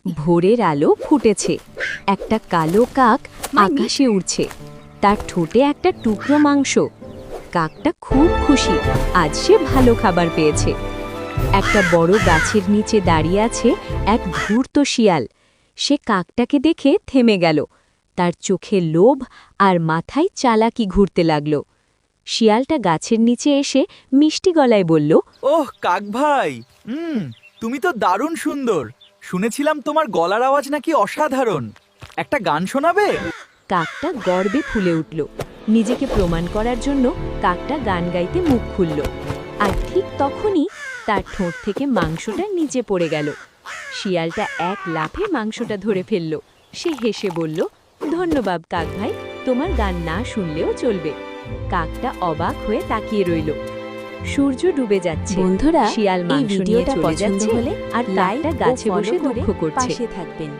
ভোরের আলো ফুটেছে। একটা কালো কাক আকাশে উড়ছে, তার ঠোঁটে একটা টুকরো মাংস। কাকটা খুব খুশি, আজ সে ভালো খাবার পেয়েছে। একটা বড় গাছের নিচে দাঁড়িয়ে আছে এক ধূর্ত শিয়াল। সে কাকটাকে দেখে থেমে গেল, তার চোখে লোভ আর মাথায় চালাকি ঘুরতে লাগল। শিয়ালটা গাছের নিচে এসে মিষ্টি গলায় বলল, ওহ কাক ভাই, তুমি তো দারুণ সুন্দর। শুনেছিলাম তোমার গলার আওয়াজ নাকি অসাধারণ। একটা গান শোনাবে? কাকটা গর্বে ফুলে উঠল। নিজেকে প্রমাণ করার জন্য কাকটা গান গাইতে মুখ খুলল। আর ঠিক তখনই তার ঠোঁট থেকে মাংসটা নিচে পড়ে গেল। শিয়ালটা এক লাফে মাংসটা ধরে ফেলল। সে হেসে বলল, ধন্যবাদ কাক ভাই, তোমার গান না শুনলেও চলবে। কাকটা অবাক হয়ে তাকিয়ে রইল। সূর্য ডুবে যাচ্ছে। বন্ধুরা, শিয়াল এই মাংস নিয়ে ভিডিওটা চলে পছন্দ যাচ্ছে হলে আর কাকটা লাইক ও গাছে ফলো বসে করে দুঃখ করছে। পাশে থাকবেন।